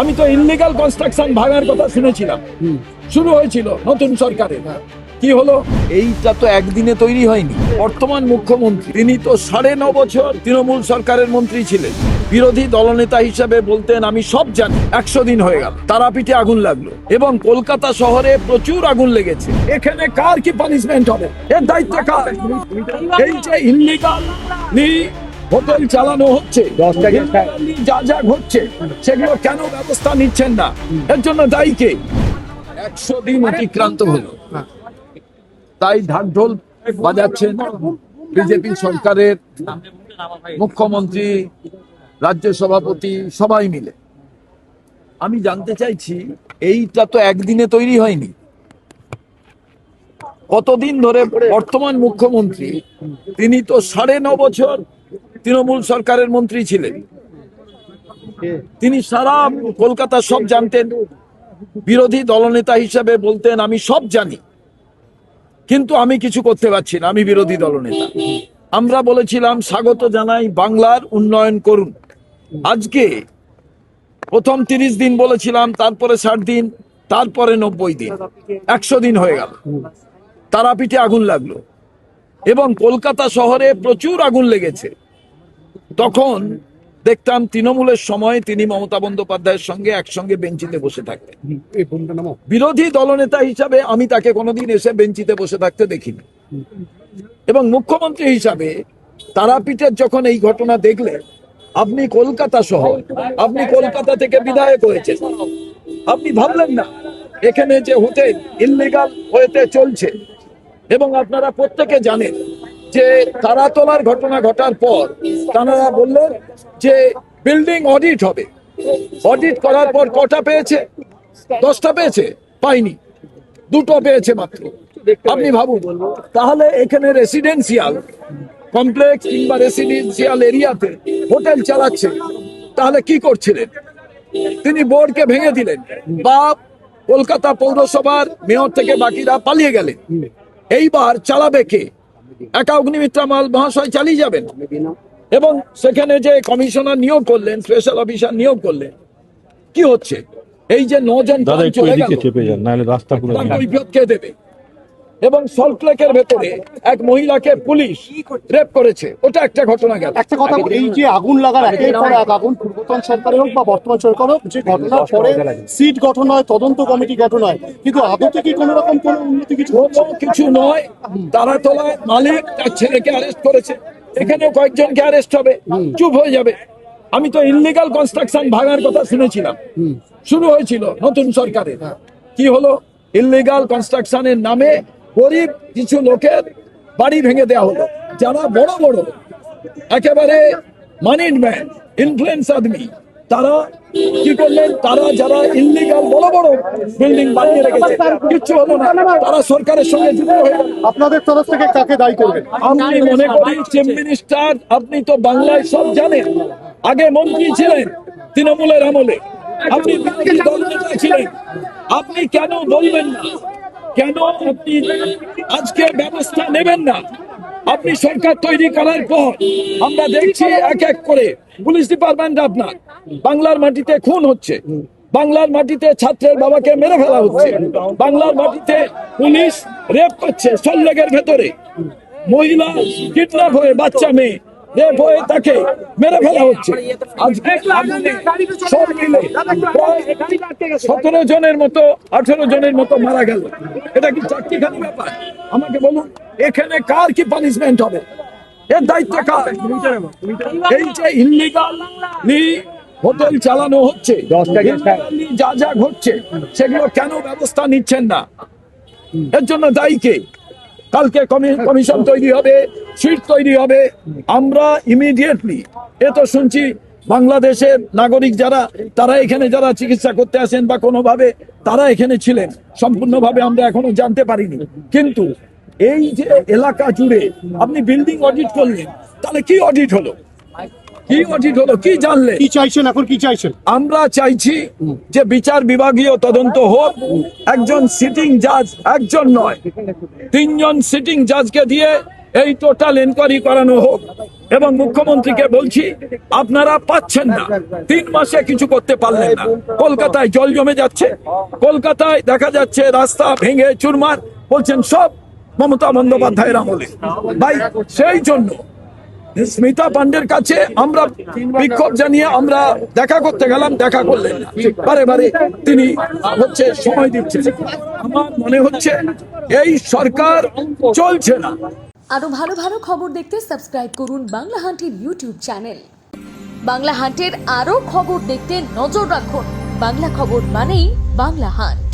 আমি তো illegal construction ভাঙার কথা শুনেছিলাম, শুরু হয়েছিল নতুন সরকারে। কি হলো? এইটা তো একদিনে তৈরি হয়নি। বর্তমান মুখ্যমন্ত্রী তিনি তো 9.5 বছর তৃণমূল সরকারের মন্ত্রী ছিলেন। বিরোধী দলনেতা হিসাবে বলতেন আমি সব জানি। 100 দিন হয়ে গেল, তারাপীঠে আগুন লাগলো এবং কলকাতা শহরে প্রচুর আগুন লেগেছে। এখানে কার কি পানিশমেন্ট হবে? এর দায়িত্ব কার? এই যে ইললিগাল হোটেল চালানো হচ্ছে, যা যা ঘটছে সেগুলো কেন ব্যবস্থা নিচ্ছেন না? এর জন্য দায়ী কে? 100 দিন অতিক্রান্ত হলো, তাই ঢাকঢোল বাজাচ্ছেন বিজেপি সরকারের মুখ্যমন্ত্রী, রাজ্য সভাপতি সবাই মিলে। আমি জানতে চাইছি, এইটা তো একদিনে তৈরি হয়নি। কতদিন ধরে বর্তমান মুখ্যমন্ত্রী তিনি তো 9.5 বছর তৃণমূল সরকারের মন্ত্রী ছিলেন। তিনি সারা কলকাতা সব জানতেন। বিরোধী দলনেতা হিসাবে বলতেন আমি সব জানি, কিন্তু আমি কিছু করতে পারছি না, আমি বিরোধী দলনেতা। আমরা বলেছিলাম স্বাগত জানাই, বাংলার উন্নয়ন করুন। আজকে প্রথম 30 দিন বলেছিলাম, তারপরে 60 দিন, তারপরে 90 দিন, 100 দিন হয়ে গেল। তারাপীঠে আগুন লাগলো এবং কলকাতা শহরে প্রচুর আগুন লেগেছে। তখন দেখতাম তৃণমূলের সময় তিনি মমতা বন্দ্যোপাধ্যায়ের সঙ্গে একসঙ্গে বেঞ্চিতে বসে থাকতেন। বিরোধী দলনেতা হিসাবে আমি তাকে কোনোদিন এসে বেঞ্চিতে বসে থাকতে দেখিনি। এবং মুখ্যমন্ত্রী হিসাবে তারাপীঠের যখন এই ঘটনা দেখলেন, আপনি কলকাতা শহর, আপনি কলকাতা থেকে বিধায়ক হয়েছেন, আপনি ভাবলেন না এখানে যে হোটেল ইললিগাল হয়েতে চলছে? এবং আপনারা প্রত্যেকে জানেন যে তারাতলার ঘটনা ঘটার পর তারা বললেন যে বিল্ডিং অডিট হবে। অডিট করার পর কটা পেয়েছে? 10টা পেয়েছে? পাইনি, 2টো পেয়েছে মাত্র। আপনি ভাবুন, তাহলে এখানে রেসিডেন্সিয়াল কমপ্লেক্স কিংবা রেসিডেন্সিয়াল এরিয়াতে হোটেল চালাচ্ছে, তাহলে কি করছিলেন? তিনি বোর্ডকে ভেঙে দিলেন বা কলকাতা পৌরসভার মেয়র থেকে বাকিরা পালিয়ে গেলেন। এইবার চালাবে কে? একা অগ্নিমিত্রা মাল মহাশয় চালিয়ে যাবেন এবং সেখানে যে কমিশনার নিয়োগ করলেন, স্পেশাল অফিসার নিয়োগ করলেন। কি হচ্ছে? এই যে 9 জন চলে গেল, কৈফিয়ত কে দেবে? এবং সল্টলেকের ভেতরে এক মহিলাকে পুলিশ রেপ করেছে, ওটা একটা ঘটনা গেল। একটা কথা, এই যে আগুন লাগার একের পর এক আগুন, পূর্বতন সরকারের হোক বা বর্তমান সরকার হোক, যে ঘটনার পরে সিট গঠন হয়, তদন্ত কমিটি গঠন হয়, কিন্তু আদতে কি কোনো রকম কোনো উন্নতি কিছু নয়। তারাতলায় মালিক তার ছেলেকে অ্যারেস্ট করেছে, এখানেও কয়েকজনকে অ্যারেস্ট হবে, চুপ হয়ে যাবে। আমি তো ইললিগাল কনস্ট্রাকশন ভাঙার কথা শুনেছিলাম, শুরু হয়েছিল নতুন সরকারে। কি হলো? ইললিগাল কনস্ট্রাকশনের নামে গরিব কিছু লোকের বাড়ি ভেঙে দেওয়া হলো, যারা বড় বড় একেবারে মানিড ম্যান, ইনফ্লুয়েন্স আদমি, তারা কি করলেন? তারা যারা ইললিগাল বড় বড় বিল্ডিং বানিয়ে রেখেছে, কিচ্ছু হলো না, তারা সরকারের সঙ্গে যুক্ত হয়ে গেল। আপনাদের তরফ থেকে কাকে দায়ী করবেন? আমি মনে করি চিফ মিনিস্টার, আপনি তো বাংলায় সব জানেন, আগে মন্ত্রী ছিলেন তৃণমূলের আমলে, আপনি বিরোধী দলনেতা ছিলেন, আপনি কেন বলবেন না? কেন আপনি আজকে ব্যবস্থা নেবেন না? আপনি সরকার তৈরি করার পর আমরা দেখছি এক এক করে পুলিশ ডিপার্টমেন্ট আপনার বাংলার মাটিতে খুন হচ্ছে, বাংলার মাটিতে ছাত্রের বাবাকে মেরে ফেলা হচ্ছে, বাংলার মাটিতে পুলিশ রেপ করছে, সল্লেকের ভেতরে মহিলা কিডন্যাপ হয়ে, বাচ্চা মেয়ে রেপ হয়ে তাকে মেরে ফেলা হচ্ছে। আজকে সব মিলে প্রায় 17 জনের মতো 18 জনের মতো মারা গেল। এটা কি চাকরিখানি ব্যাপার? আমাকে বলুন, এখানে কার কি পানিশমেন্ট হবে? এর দায়িত্ব কার? এই যে ইললিগাল হোটেল চালানো হচ্ছে, যা যা ঘটছে সেগুলো কেন ব্যবস্থা নিচ্ছেন না? এর জন্য দায়ী কে? কালকে কমিশন তৈরি হবে, সিট তৈরি হবে। আমরা ইমিডিয়েটলি, এ তো শুনছি বাংলাদেশের নাগরিক যারা, তারা এখানে যারা চিকিৎসা করতে আসেন বা কোনোভাবে তারা এখানে ছিলেন, সম্পূর্ণভাবে আমরা এখনো জানতে পারিনি। কিন্তু এই যে এলাকা জুড়ে আপনি বিল্ডিং অডিট করলেন, তাহলে কি অডিট হলো? কি অডিট হলো? কি জানলেন? কি চাইছেন এখন? কি চাইছেন? আমরা চাইছি যে বিচার বিভাগীয় তদন্ত হোক। একজন সিটিং জাজ, একজন নয় 3 জন সিটিং জাজকে দিয়ে এই টোটাল এনকোয়ারি করানো হোক এবং মুখ্যমন্ত্রীকে বলছি আপনারা পাচ্ছেন না, 3 মাসে কিছু করতে পারলেন না। কলকাতায় জল জমে যাচ্ছে, কলকাতায় দেখা যাচ্ছে রাস্তা ভেঙে চুরমার, বলছেন সব মমতা বন্দ্যোপাধ্যায়ের আমলে। ভাই সেই জন্য স্মিতা পান্ডের কাছে আমরা বিক্ষোভ জানিয়ে আমরা দেখা করতে গেলাম, দেখা করলেন না, বারে বারে তিনি হচ্ছে সময় দিচ্ছেন। আমার মনে হচ্ছে এই সরকার চলছে না। আরো ভালো ভালো খবর দেখতে সাবস্ক্রাইব করুন বাংলা হান্টের ইউটিউব চ্যানেল। বাংলা হান্টের আরো খবর দেখতে নজর রাখুন। বাংলা খবর মানেই বাংলা হান্ট।